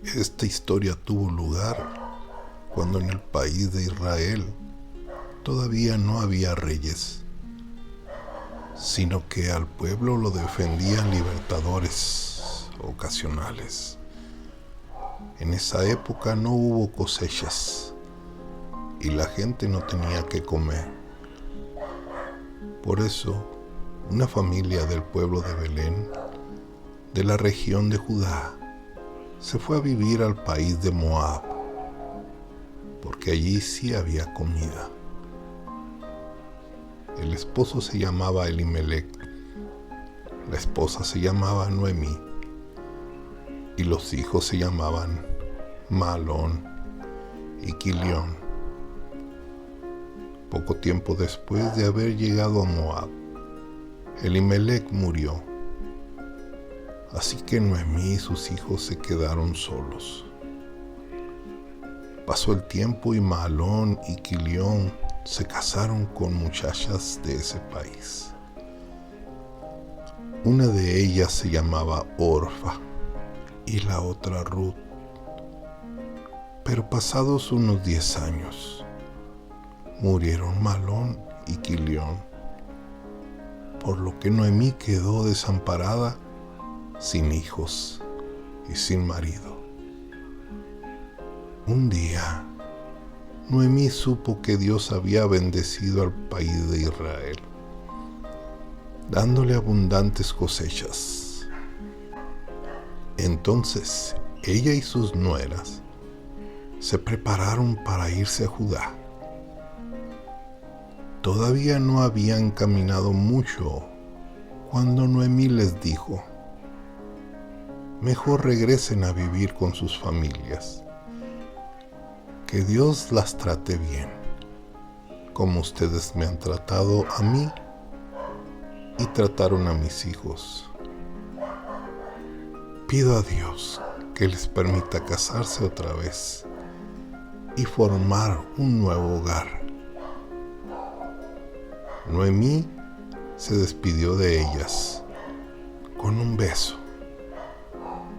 Esta historia tuvo lugar cuando en el país de Israel todavía no había reyes, sino que al pueblo lo defendían libertadores ocasionales. En esa época no hubo cosechas y la gente no tenía que comer. Por eso, una familia del pueblo de Belén, de la región de Judá, se fue a vivir al país de Moab, porque allí sí había comida. El esposo se llamaba Elimelec, la esposa se llamaba Noemí, y los hijos se llamaban Mahlón y Quilión. Poco tiempo después de haber llegado a Moab, Elimelec murió. Así que Noemí y sus hijos se quedaron solos. Pasó el tiempo y Mahlón y Quilión se casaron con muchachas de ese país. Una de ellas se llamaba Orfa y la otra Ruth. Pero pasados unos 10 años, murieron Mahlón y Quilión, por lo que Noemí quedó desamparada, sin hijos y sin marido. Un día, Noemí supo que Dios había bendecido al país de Israel, dándole abundantes cosechas. Entonces, ella y sus nueras se prepararon para irse a Judá. Todavía no habían caminado mucho cuando Noemí les dijo: mejor regresen a vivir con sus familias. Que Dios las trate bien, como ustedes me han tratado a mí y trataron a mis hijos. Pido a Dios que les permita casarse otra vez y formar un nuevo hogar. Noemí se despidió de ellas con un beso.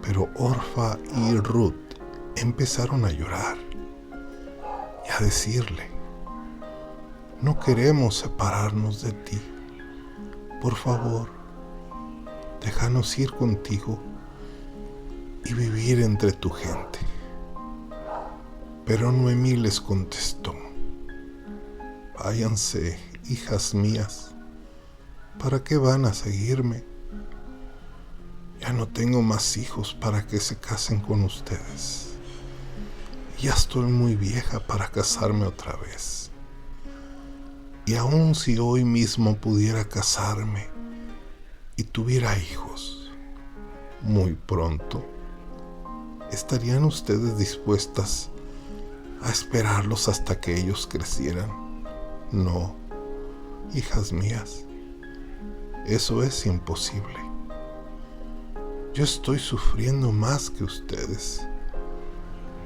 Pero Orfa y Ruth empezaron a llorar y a decirle: no queremos separarnos de ti. Por favor, déjanos ir contigo y vivir entre tu gente. Pero Noemí les contestó: váyanse, hijas mías, ¿para qué van a seguirme? Ya no tengo más hijos para que se casen con ustedes. Ya estoy muy vieja para casarme otra vez. Y aun si hoy mismo pudiera casarme y tuviera hijos, muy pronto, ¿estarían ustedes dispuestas a esperarlos hasta que ellos crecieran? No, hijas mías, eso es imposible. Yo estoy sufriendo más que ustedes,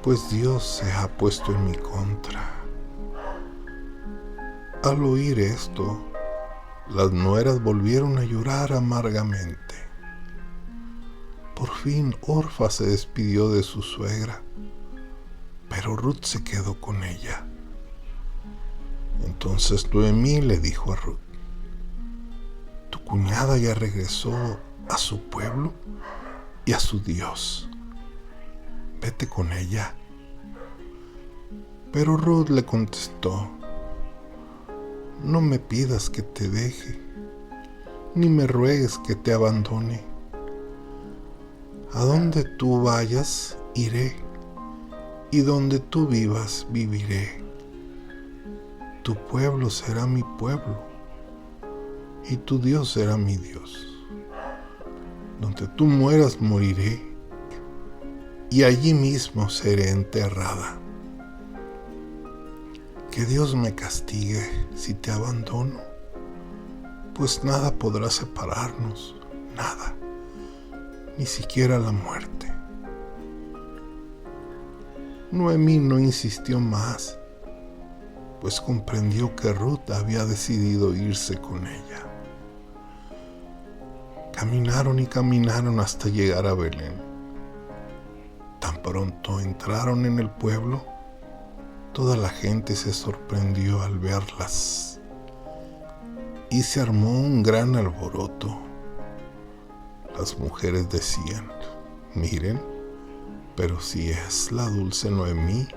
pues Dios se ha puesto en mi contra. Al oír esto, las nueras volvieron a llorar amargamente. Por fin Orfa se despidió de su suegra, pero Ruth se quedó con ella. Entonces Noemí le dijo a Ruth: ¿tu cuñada ya regresó a su pueblo y a su Dios? Vete con ella. Pero Ruth le contestó: no me pidas que te deje, ni me ruegues que te abandone. A donde tú vayas, iré, y donde tú vivas, viviré. Tu pueblo será mi pueblo, y tu Dios será mi Dios. Donde tú mueras, moriré, y allí mismo seré enterrada. Que Dios me castigue si te abandono, pues nada podrá separarnos, nada, ni siquiera la muerte. Noemí no insistió más, pues comprendió que Ruth había decidido irse con ella. Caminaron y caminaron hasta llegar a Belén. pronto entraron en el pueblo, toda la gente se sorprendió al verlas y se armó un gran alboroto. Las mujeres decían: miren, pero si es la dulce Noemí.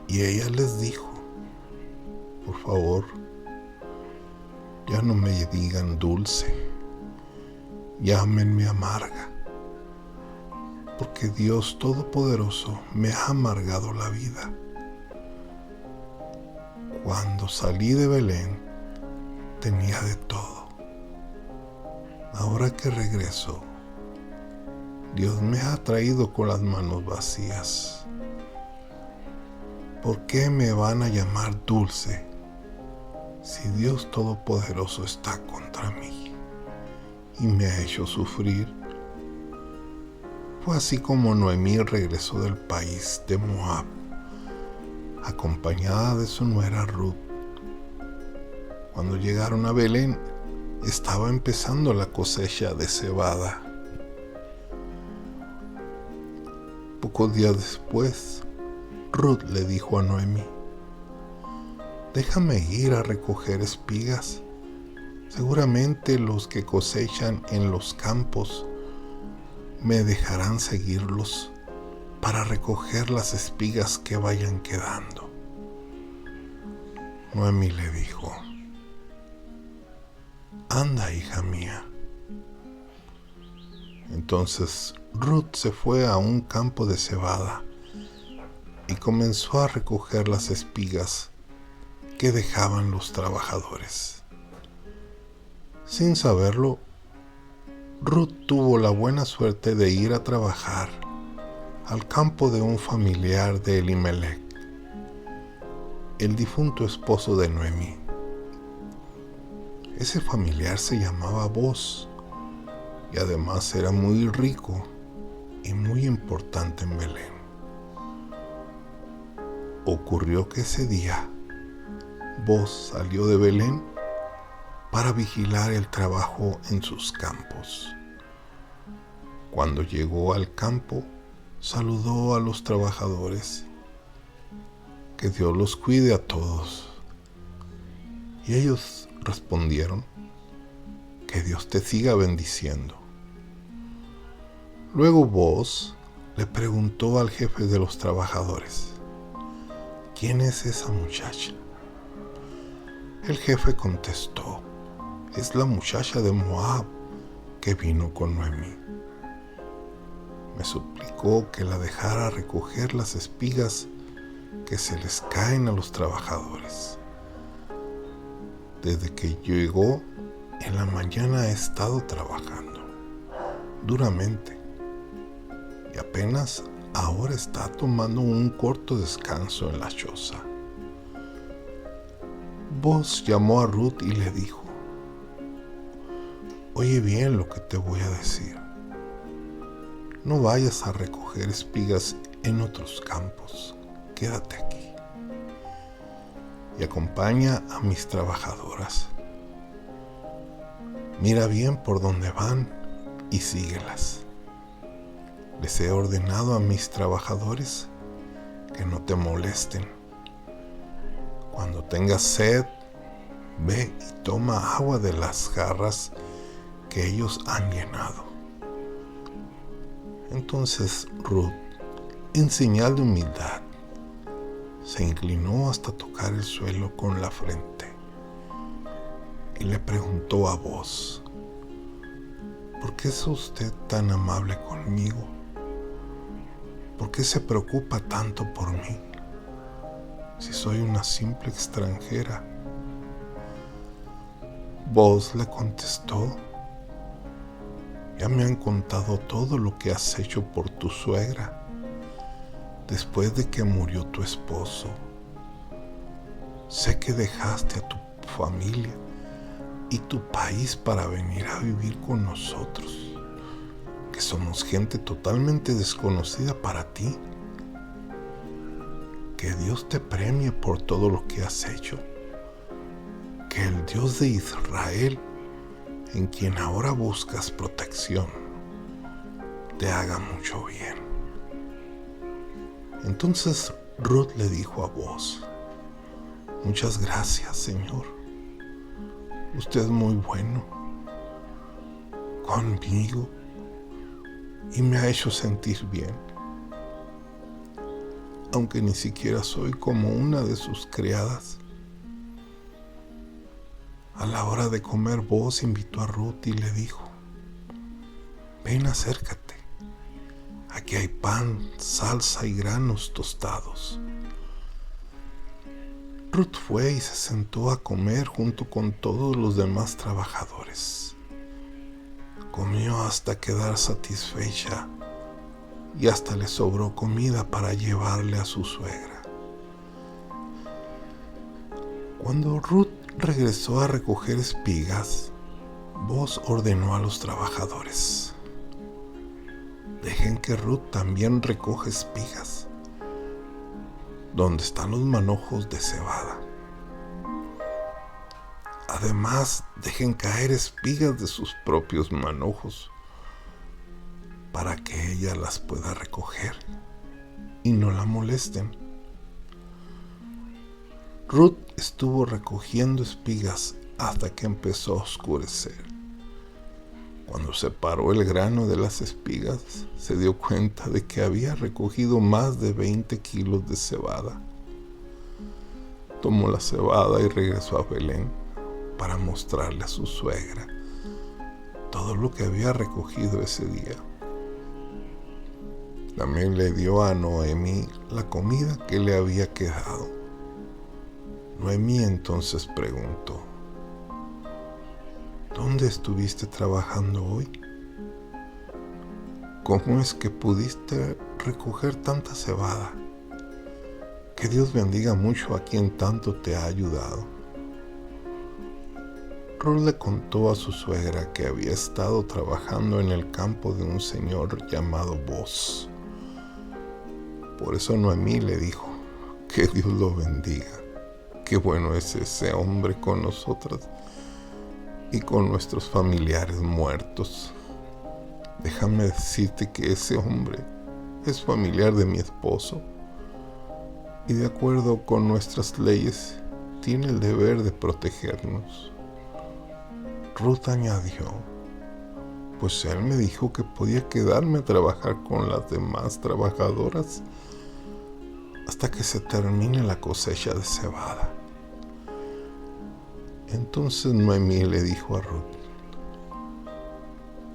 Y ella les dijo: por favor, ya no me digan dulce, llámenme amarga, porque Dios Todopoderoso me ha amargado la vida. Cuando salí de Belén tenía de todo. Ahora que regreso, Dios me ha traído con las manos vacías. ¿Por qué me van a llamar dulce si Dios Todopoderoso está contra mí y me ha hecho sufrir? Fue así como Noemí regresó del país de Moab, acompañada de su nuera Ruth. Cuando llegaron a Belén, estaba empezando la cosecha de cebada. Pocos días después, Ruth le dijo a Noemí: déjame ir a recoger espigas. Seguramente los que cosechan en los campos me dejarán seguirlos para recoger las espigas que vayan quedando. Noemí le dijo: anda, hija mía. Entonces Ruth se fue a un campo de cebada y comenzó a recoger las espigas que dejaban los trabajadores. Sin saberlo, Ruth tuvo la buena suerte de ir a trabajar al campo de un familiar de Elimelech, el difunto esposo de Noemí. Ese familiar se llamaba Boz y además era muy rico y muy importante en Belén. Ocurrió que ese día Boz salió de Belén para vigilar el trabajo en sus campos. Cuando llegó al campo, saludó a los trabajadores: que Dios los cuide a todos. Y ellos respondieron: que Dios te siga bendiciendo. Luego Boz le preguntó al jefe de los trabajadores: ¿quién es esa muchacha? El jefe contestó: es la muchacha de Moab que vino con Noemí. Me suplicó que la dejara recoger las espigas que se les caen a los trabajadores. Desde que llegó en la mañana he estado trabajando duramente y apenas ahora está tomando un corto descanso en la choza. Boz llamó a Ruth y le dijo: oye bien lo que te voy a decir. No vayas a recoger espigas en otros campos. Quédate aquí y acompaña a mis trabajadoras. Mira bien por dónde van y síguelas. Les he ordenado a mis trabajadores que no te molesten. Cuando tengas sed, ve y toma agua de las jarras que ellos han llenado. Entonces Ruth, en señal de humildad, se inclinó hasta tocar el suelo con la frente y le preguntó a Boz: ¿por qué es usted tan amable conmigo? ¿Por qué se preocupa tanto por mí, si soy una simple extranjera? Boz le contestó: ya me han contado todo lo que has hecho por tu suegra después de que murió tu esposo. Sé que dejaste a tu familia y tu país para venir a vivir con nosotros, que somos gente totalmente desconocida para ti. Que Dios te premie por todo lo que has hecho. Que el Dios de Israel, en quien ahora buscas protección, te haga mucho bien. Entonces Ruth le dijo a Boaz: muchas gracias, Señor. Usted es muy bueno conmigo y me ha hecho sentir bien, aunque ni siquiera soy como una de sus criadas. A la hora de comer, Boaz invitó a Ruth y le dijo: ven, acércate. Aquí hay pan, salsa y granos tostados. Ruth fue y se sentó a comer junto con todos los demás trabajadores. Comió hasta quedar satisfecha y hasta le sobró comida para llevarle a su suegra. Cuando Ruth regresó a recoger espigas, Boaz ordenó a los trabajadores: dejen que Ruth también recoja espigas donde están los manojos de cebada. Además, dejen caer espigas de sus propios manojos para que ella las pueda recoger y no la molesten. Ruth estuvo recogiendo espigas hasta que empezó a oscurecer. Cuando separó el grano de las espigas, se dio cuenta de que había recogido más de 20 kilos de cebada. Tomó la cebada y regresó a Belén para mostrarle a su suegra todo lo que había recogido ese día. También le dio a Noemí la comida que le había quedado. Noemí entonces preguntó: ¿dónde estuviste trabajando hoy? ¿Cómo es que pudiste recoger tanta cebada? Que Dios bendiga mucho a quien tanto te ha ayudado. Ruth le contó a su suegra que había estado trabajando en el campo de un señor llamado Boaz. Por eso Noemí le dijo: que Dios lo bendiga. Qué bueno es ese hombre con nosotras y con nuestros familiares muertos. Déjame decirte que ese hombre es familiar de mi esposo y de acuerdo con nuestras leyes tiene el deber de protegernos. Ruth añadió: pues él me dijo que podía quedarme a trabajar con las demás trabajadoras hasta que se termine la cosecha de cebada. Entonces Noemí le dijo a Ruth: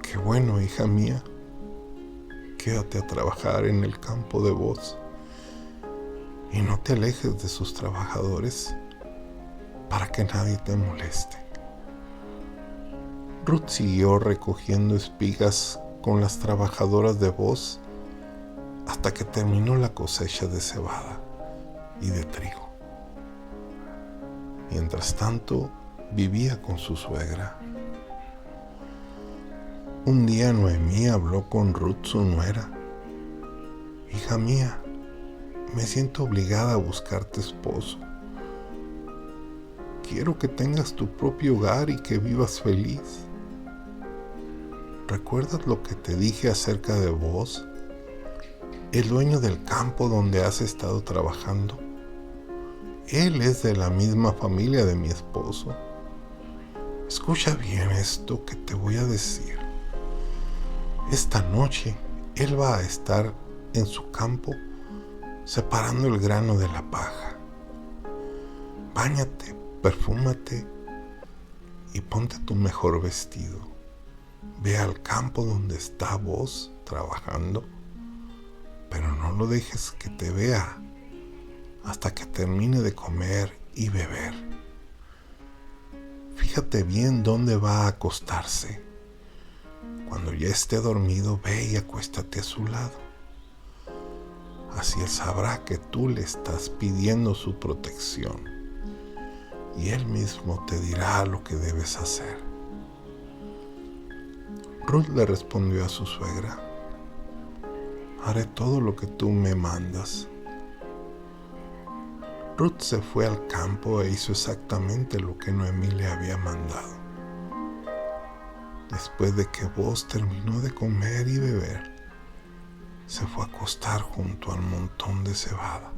qué bueno, hija mía, quédate a trabajar en el campo de Boaz y no te alejes de sus trabajadores para que nadie te moleste. Ruth siguió recogiendo espigas con las trabajadoras de Boaz hasta que terminó la cosecha de cebada y de trigo. Mientras tanto, vivía con su suegra. Un día Noemí habló con Ruth, su nuera: hija mía, me siento obligada a buscarte esposo. Quiero que tengas tu propio hogar y que vivas feliz. ¿Recuerdas lo que te dije acerca de Boaz, el dueño del campo donde has estado trabajando? Él es de la misma familia de mi esposo. Escucha bien esto que te voy a decir. Esta noche él va a estar en su campo separando el grano de la paja. Báñate, perfúmate y ponte tu mejor vestido. Ve al campo donde está Boaz trabajando, pero no lo dejes que te vea hasta que termine de comer y beber. Fíjate bien dónde va a acostarse. Cuando ya esté dormido, ve y acuéstate a su lado. Así él sabrá que tú le estás pidiendo su protección y él mismo te dirá lo que debes hacer. Ruth le respondió a su suegra: haré todo lo que tú me mandas. Ruth se fue al campo e hizo exactamente lo que Noemí le había mandado. Después de que Boaz terminó de comer y beber, se fue a acostar junto al montón de cebada.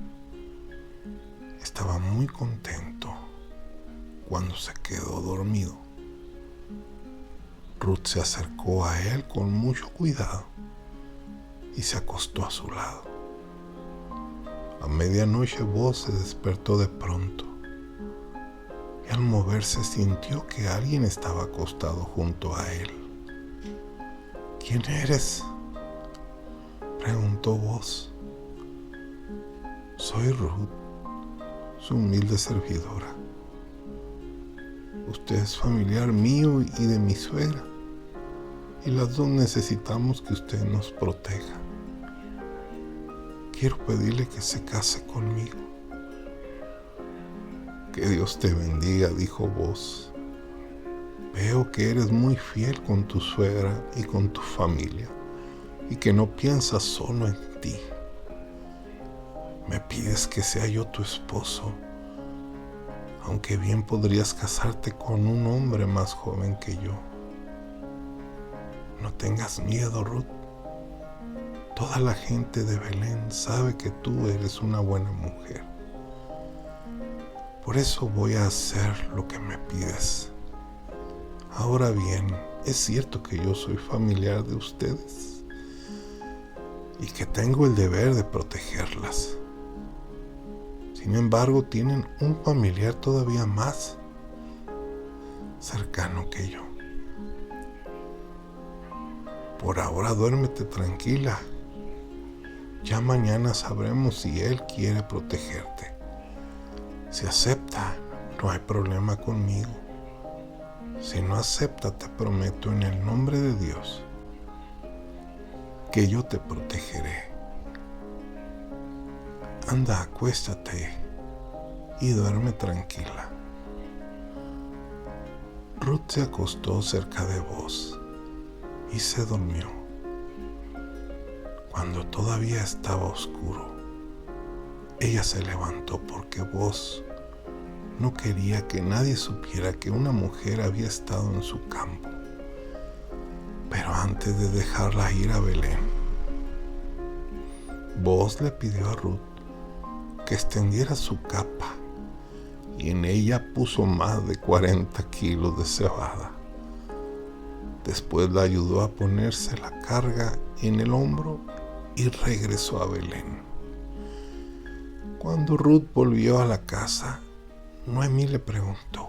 Estaba muy contento cuando se quedó dormido. Ruth se acercó a él con mucho cuidado y se acostó a su lado. A medianoche Boaz se despertó de pronto y al moverse sintió que alguien estaba acostado junto a él. ¿Quién eres?, preguntó Boaz. Soy Ruth, su humilde servidora. Usted es familiar mío y de mi suegra, y las dos necesitamos que usted nos proteja. Quiero pedirle que se case conmigo. Que Dios te bendiga, dijo Boaz. Veo que eres muy fiel con tu suegra y con tu familia, y que no piensas solo en ti. Me pides que sea yo tu esposo, aunque bien podrías casarte con un hombre más joven que yo. No tengas miedo, Ruth. Toda la gente de Belén sabe que tú eres una buena mujer. Por eso voy a hacer lo que me pides. Ahora bien, es cierto que yo soy familiar de ustedes y que tengo el deber de protegerlas. Sin embargo, tienen un familiar todavía más cercano que yo. Por ahora duérmete tranquila. Ya mañana sabremos si él quiere protegerte. Si acepta, no hay problema conmigo. Si no acepta, te prometo en el nombre de Dios que yo te protegeré. Anda, acuéstate y duerme tranquila. Ruth se acostó cerca de Boaz y se durmió. Cuando todavía estaba oscuro, ella se levantó porque Boaz no quería que nadie supiera que una mujer había estado en su campo. Pero antes de dejarla ir a Belén, Boaz le pidió a Ruth que extendiera su capa y en ella puso más de 40 kilos de cebada. Después la ayudó a ponerse la carga en el hombro y regresó a Belén. Cuando Ruth volvió a la casa, Noemí le preguntó: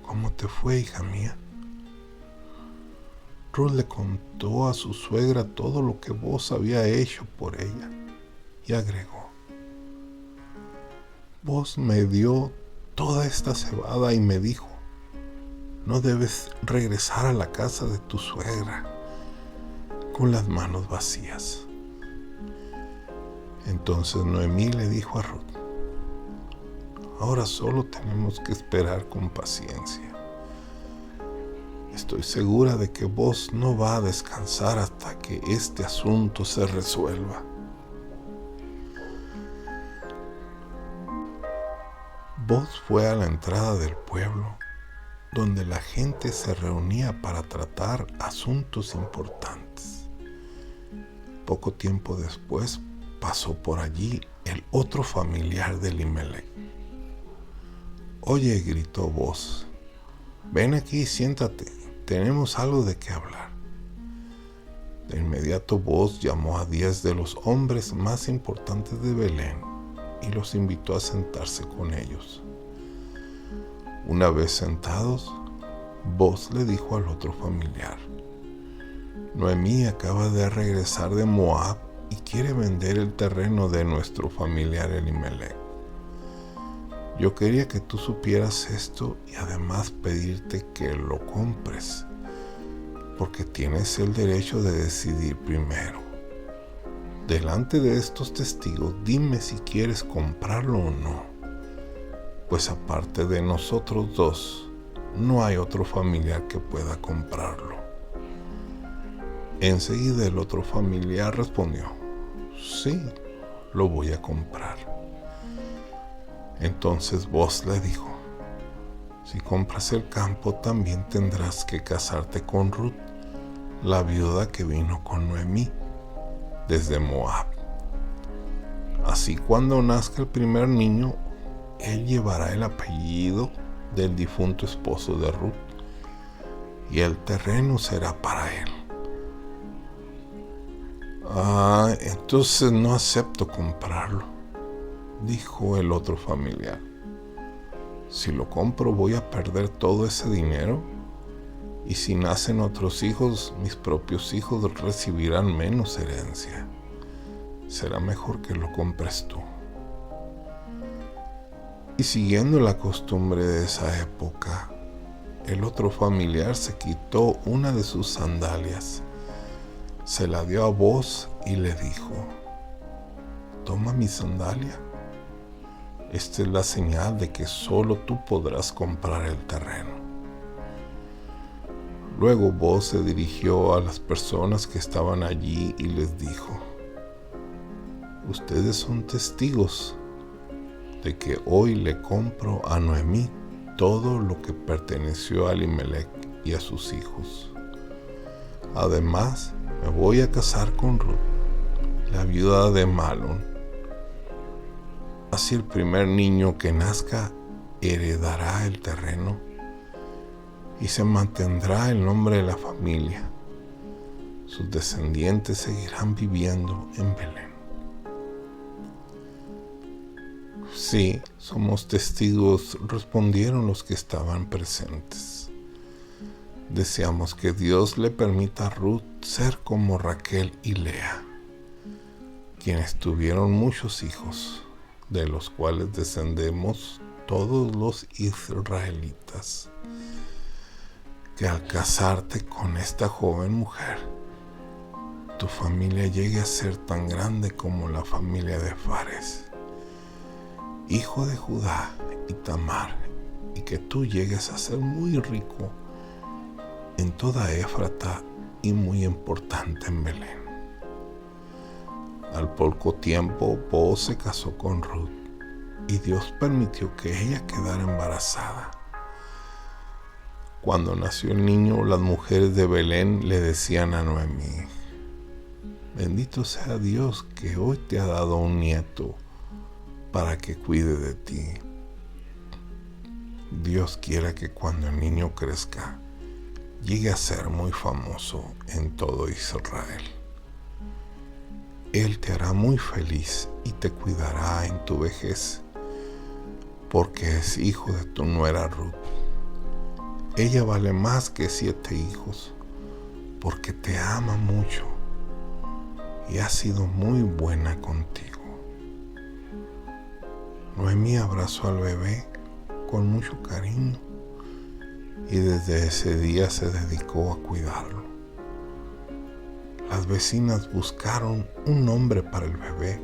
¿Cómo te fue, hija mía? Ruth le contó a su suegra todo lo que Boaz había hecho por ella y agregó: Boaz me dio toda esta cebada y me dijo: no debes regresar a la casa de tu suegra con las manos vacías. Entonces Noemí le dijo a Ruth: ahora solo tenemos que esperar con paciencia. Estoy segura de que Boaz no va a descansar hasta que este asunto se resuelva. Boaz fue a la entrada del pueblo, donde la gente se reunía para tratar asuntos importantes. Poco tiempo después pasó por allí el otro familiar de Elimelec. Oye, gritó Boaz, ven aquí y siéntate, tenemos algo de qué hablar. De inmediato Boaz llamó a 10 de los hombres más importantes de Belén y los invitó a sentarse con ellos. Una vez sentados, Boaz le dijo al otro familiar: Noemí acaba de regresar de Moab y quiere vender el terreno de nuestro familiar Elimelec. Yo quería que tú supieras esto y además pedirte que lo compres, porque tienes el derecho de decidir primero. Delante de estos testigos, dime si quieres comprarlo o no, pues aparte de nosotros dos, no hay otro familiar que pueda comprarlo. Enseguida el otro familiar respondió: sí, lo voy a comprar. Entonces Boaz le dijo: si compras el campo, también tendrás que casarte con Ruth, la viuda que vino con Noemí, desde Moab. Así cuando nazca el primer niño, él llevará el apellido del difunto esposo de Ruth, y el terreno será para él. Entonces no acepto comprarlo, dijo el otro familiar. Si lo compro voy a perder todo ese dinero, y si nacen otros hijos, mis propios hijos recibirán menos herencia. Será mejor que lo compres tú. Y siguiendo la costumbre de esa época, el otro familiar se quitó una de sus sandalias, se la dio a Booz y le dijo: toma mi sandalia. Esta es la señal de que solo tú podrás comprar el terreno. Luego Booz se dirigió a las personas que estaban allí y les dijo: ustedes son testigos de que hoy le compro a Noemí todo lo que perteneció a Elimelech y a sus hijos. Además, me voy a casar con Ruth, la viuda de Malón. Así el primer niño que nazca heredará el terreno y se mantendrá el nombre de la familia. Sus descendientes seguirán viviendo en Belén. Sí, somos testigos, respondieron los que estaban presentes. Deseamos que Dios le permita a Ruth ser como Raquel y Lea, quienes tuvieron muchos hijos, de los cuales descendemos todos los israelitas. Que al casarte con esta joven mujer, tu familia llegue a ser tan grande como la familia de Fares, hijo de Judá y Tamar, y que tú llegues a ser muy rico en toda Éfrata y muy importante en Belén. Al poco tiempo, Booz se casó con Ruth, y Dios permitió que ella quedara embarazada. Cuando nació el niño, las mujeres de Belén le decían a Noemí: bendito sea Dios que hoy te ha dado un nieto para que cuide de ti. Dios quiera que cuando el niño crezca, llegue a ser muy famoso en todo Israel. Él te hará muy feliz y te cuidará en tu vejez, porque es hijo de tu nuera Ruth. Ella vale más que 7 hijos, porque te ama mucho y ha sido muy buena contigo. Noemí abrazó al bebé con mucho cariño y desde ese día se dedicó a cuidarlo. Las vecinas buscaron un nombre para el bebé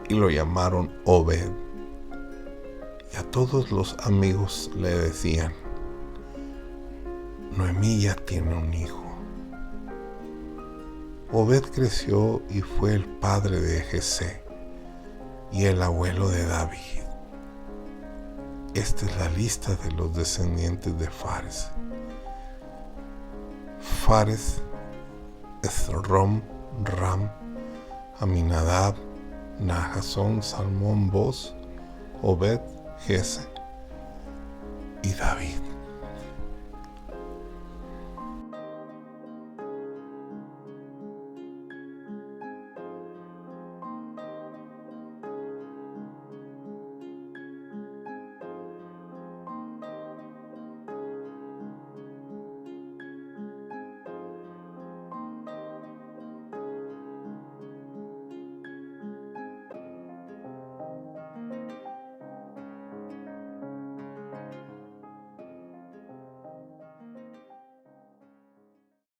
y lo llamaron Obed. Y a todos los amigos le decían: Noemí ya tiene un hijo. Obed creció y fue el padre de Jesé y el abuelo de David. Esta es la lista de los descendientes de Fares. Fares, Esrom, Ram, Aminadab, Nahasón, Salmón, Booz, Obed, Jesé y David.